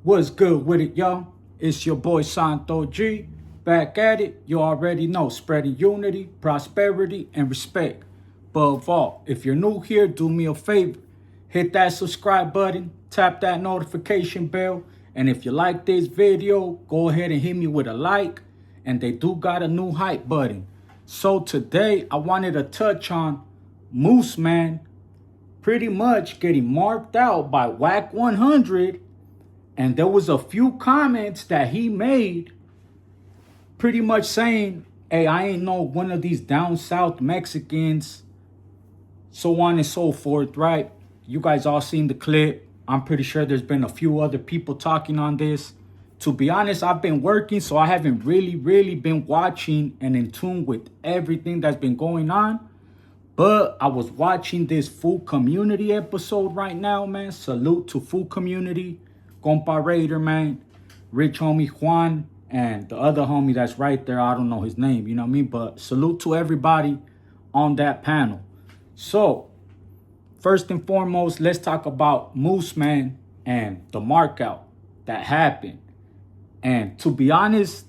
What's good with it, y'all? It's your boy Santo G. Back at it. You already know, spreading unity, prosperity, and respect. Above all, if you're new here, do me a favor. Hit that subscribe button, tap that notification bell, and if you like this video, go ahead and hit me with a like. And they do got a new hype button. So today, I wanted to touch on Moose Man pretty much getting marked out by Wack100. And there was a few comments that he made pretty much saying, hey, I ain't no one of these down south Mexicans, so on and so forth, right? You guys all seen the clip. I'm pretty sure there's been a few other people talking on this. To be honest, I've been working, so I haven't really been watching and in tune with everything that's been going on. But I was watching this Full Community episode right now, man. Salute to Full Community. Compa Raider, man, Rich Homie Juan, and the other homie that's right there. I don't know his name, you know what I mean? But salute to everybody on that panel. So, first and foremost, let's talk about Moose Man and the markout that happened. And to be honest,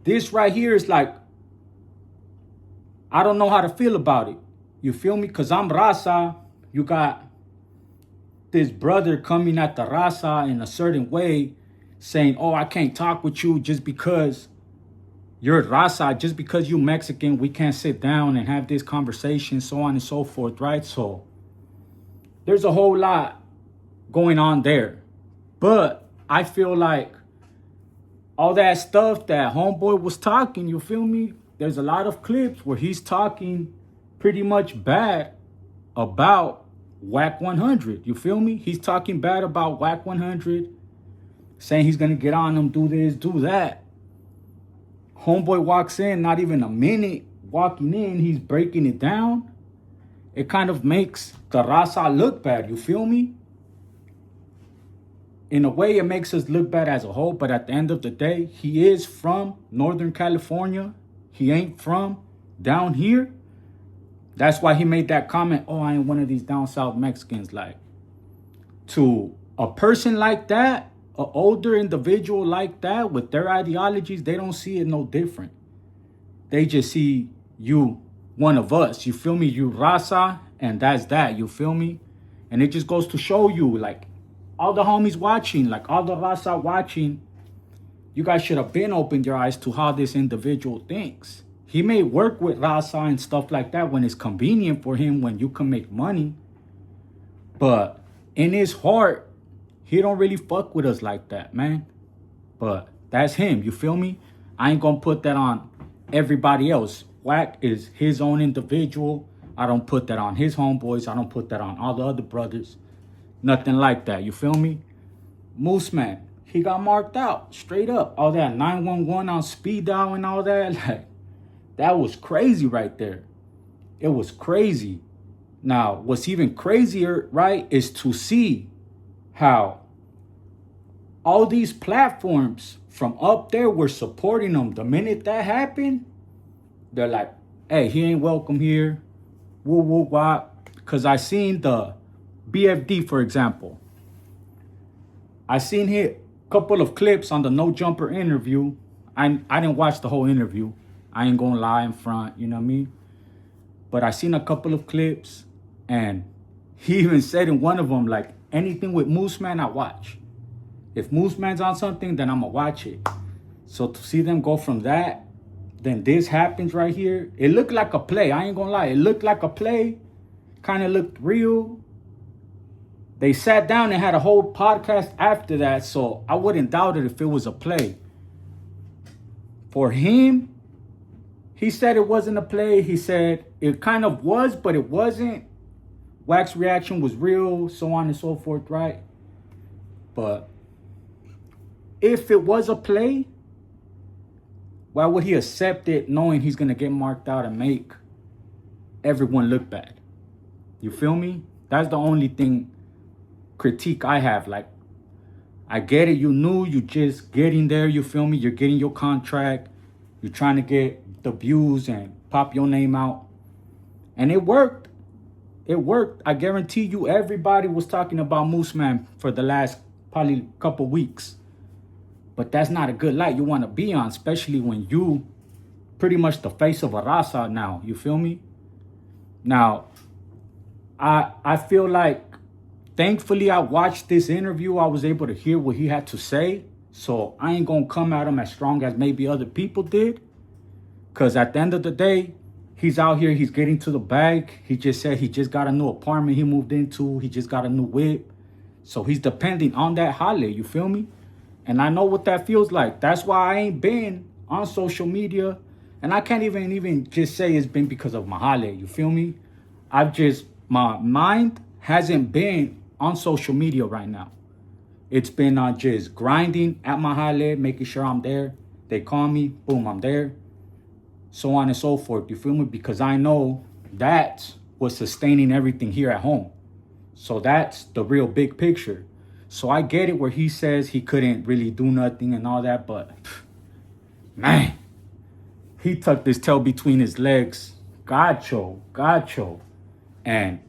this right here is like, I don't know how to feel about it. You feel me? Because I'm Raza. You got this brother coming at the raza in a certain way, saying, oh, I can't talk with you just because you're raza, just because you Mexican, we can't sit down and have this conversation, so on and so forth, right? So there's a whole lot going on there. But I feel like all that stuff that homeboy was talking, you feel me? There's a lot of clips where he's talking pretty much bad about Wack100, you feel me? He's talking bad about Wack100, saying he's gonna get on him, do this, do that. Homeboy walks in, not even a minute walking in, he's breaking it down. It kind of makes the raza look bad, you feel me? In a way, it makes us look bad as a whole, but at the end of the day, he is from Northern California. He ain't from down here. That's why he made that comment, oh, I ain't one of these down south Mexicans. Like, to a person like that, an older individual like that, with their ideologies, they don't see it no different. They just see you, one of us. You feel me? You raza, and that's that. You feel me? And it just goes to show you, like, all the homies watching, like, all the raza watching, you guys should have been opened your eyes to how this individual thinks. He may work with raza and stuff like that when it's convenient for him, when you can make money. But in his heart, he don't really fuck with us like that, man. But that's him, you feel me? I ain't gonna put that on everybody else. Wack is his own individual. I don't put that on his homeboys. I don't put that on all the other brothers. Nothing like that, you feel me? Moose Man, he got marked out, straight up. All that 911 on speed dial and all that, like, that was crazy right there. It was crazy. Now, what's even crazier, right, is to see how all these platforms from up there were supporting him. The minute that happened, they're like, hey, he ain't welcome here. Woo, woo, wah. Because I seen the BFD, for example. I seen a couple of clips on the No Jumper interview. I didn't watch the whole interview. I ain't gonna lie in front, you know what I mean? But I seen a couple of clips, and he even said in one of them, like, anything with Moose Man, I watch. If Moose Man's on something, then I'ma watch it. So to see them go from that, then this happens right here. It looked like a play, I ain't gonna lie. It looked like a play, kind of looked real. They sat down and had a whole podcast after that, so I wouldn't doubt it if it was a play. For him, he said it wasn't a play. He said it kind of was, but it wasn't. Wack's reaction was real, so on and so forth, right? But if it was a play, why would he accept it knowing he's going to get marked out and make everyone look bad. You feel me? That's the only thing critique I have. Like, I get it, you knew, you just getting there, you feel me? You're getting your contract, you're trying to get the views and pop your name out. And it worked. It worked. I guarantee you everybody was talking about Moose Man for the last probably couple weeks. But that's not a good light you want to be on, especially when you pretty much the face of a raza now. You feel me? Now, I feel like, thankfully, I watched this interview. I was able to hear what he had to say. So I ain't going to come at him as strong as maybe other people did. Because at the end of the day, he's out here. He's getting to the bag. He just said he just got a new apartment he moved into. He just got a new whip. So he's depending on that holiday. You feel me? And I know what that feels like. That's why I ain't been on social media. And I can't even just say it's been because of my holiday. You feel me? My mind hasn't been on social media right now. It's been on just grinding at my holiday, making sure I'm there. They call me, boom, I'm there. So on and so forth. You feel me? Because I know that's what's sustaining everything here at home. So that's the real big picture. So I get it where he says he couldn't really do nothing and all that, but man, he tucked his tail between his legs. Gacho. And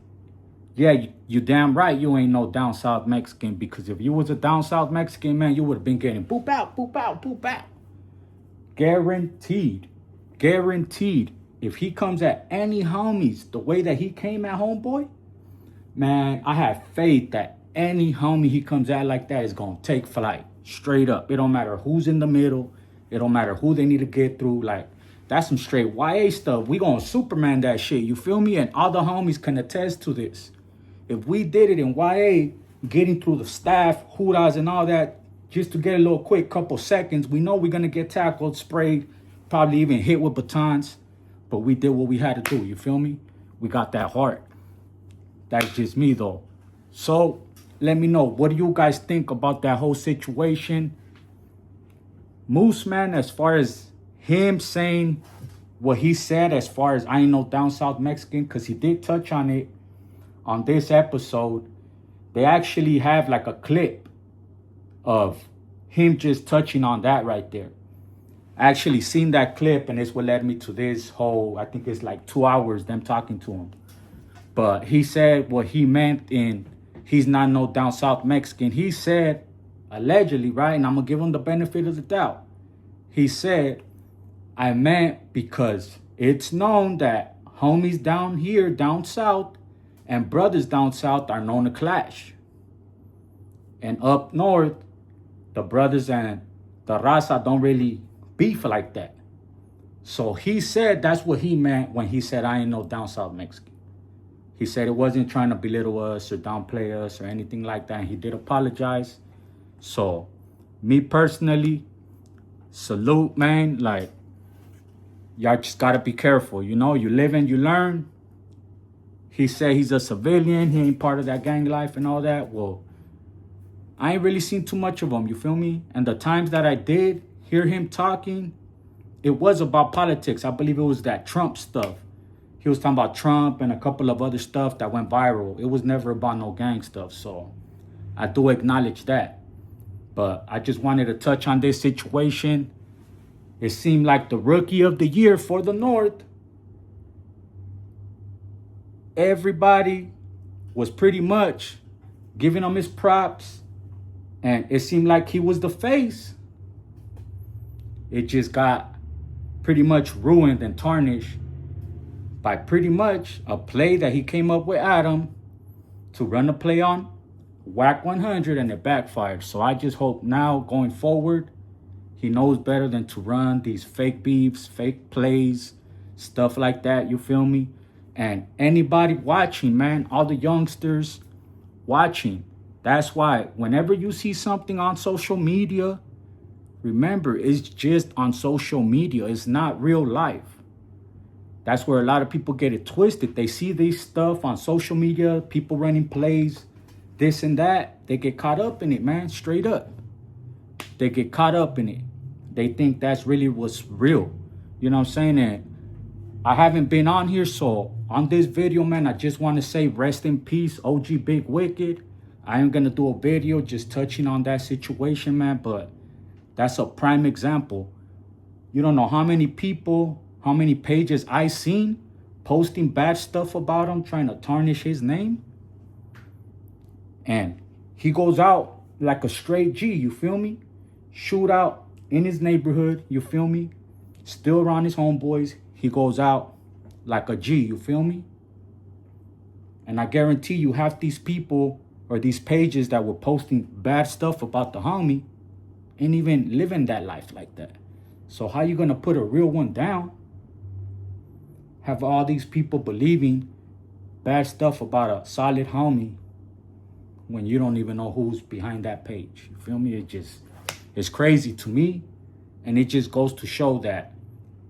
yeah, you damn right you ain't no down south Mexican, because if you was a down south Mexican, man, you would have been getting boop out, boop out, boop out. Guaranteed. If he comes at any homies the way that he came at homeboy, man, I have faith that any homie he comes at like that is going to take flight. Straight up. It don't matter who's in the middle. It don't matter who they need to get through. Like, that's some straight YA stuff. We gonna Superman that shit. You feel me? And all the homies can attest to this. If we did it in YA, getting through the staff, hoodas and all that, just to get a little quick couple seconds, we know we're gonna get tackled, sprayed, probably even hit with batons. But we did what we had to do. You feel me? We got that heart. That's just me though. So let me know, what do you guys think about that whole situation? Moose Man, as far as him saying what he said, as far as I ain't no down south Mexican, because he did touch on it on this episode. They actually have like a clip of him just touching on that right there. I actually seen that clip, and it's what led me to this whole, I think it's like 2 hours them talking to him. But he said what he meant in he's not no down south Mexican. He said, allegedly, right? And I'm going to give him the benefit of the doubt. He said, I meant because it's known that homies down here, down south, and brothers down south are known to clash. And up north, the brothers and the raza don't really beef like that. So he said that's what he meant when he said I ain't no down south Mexican. He said it wasn't trying to belittle us or downplay us or anything like that. And he did apologize. So me personally, salute, man. Like, y'all just gotta be careful. You know, you live and you learn. He said he's a civilian. He ain't part of that gang life and all that. Well, I ain't really seen too much of him. You feel me? And the times that I did hear him talking, it was about politics. I believe it was that Trump stuff. He was talking about Trump and a couple of other stuff that went viral. It was never about no gang stuff. So I do acknowledge that. But I just wanted to touch on this situation. It seemed like the rookie of the year for the North. Everybody was pretty much giving him his props. And it seemed like he was the face. It just got pretty much ruined and tarnished by pretty much a play that he came up with Adam to run a play on Wack100, and it backfired. So I just hope now going forward, he knows better than to run these fake beefs, fake plays, stuff like that, you feel me? And anybody watching, man, all the youngsters watching, that's why whenever you see something on social media, remember, it's just on social media. It's not real life. That's where a lot of people get it twisted. They see this stuff on social media, people running plays, this and that. They get caught up in it, man, straight up. They get caught up in it. They think that's really what's real. You know what I'm saying? And I haven't been on here, so on this video, man, I just want to say rest in peace, OG Big Wicked. I am going to do a video just touching on that situation, man, but that's a prime example. You don't know how many people, how many pages I seen posting bad stuff about him, trying to tarnish his name. And he goes out like a straight G, you feel me? Shootout in his neighborhood, you feel me? Still around his homeboys. He goes out like a G, you feel me? And I guarantee you half these people or these pages that were posting bad stuff about the homie ain't even living that life like that. So how you gonna put a real one down? Have all these people believing bad stuff about a solid homie when you don't even know who's behind that page. You feel me? It's crazy to me. And it just goes to show that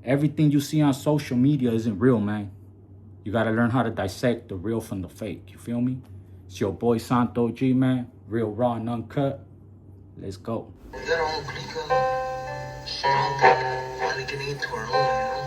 everything you see on social media isn't real, man. You got to learn how to dissect the real from the fake. You feel me? It's your boy Santo G, man. Real, raw, and uncut. Let's go. We got our own clique, strong, finally getting into our own, you know?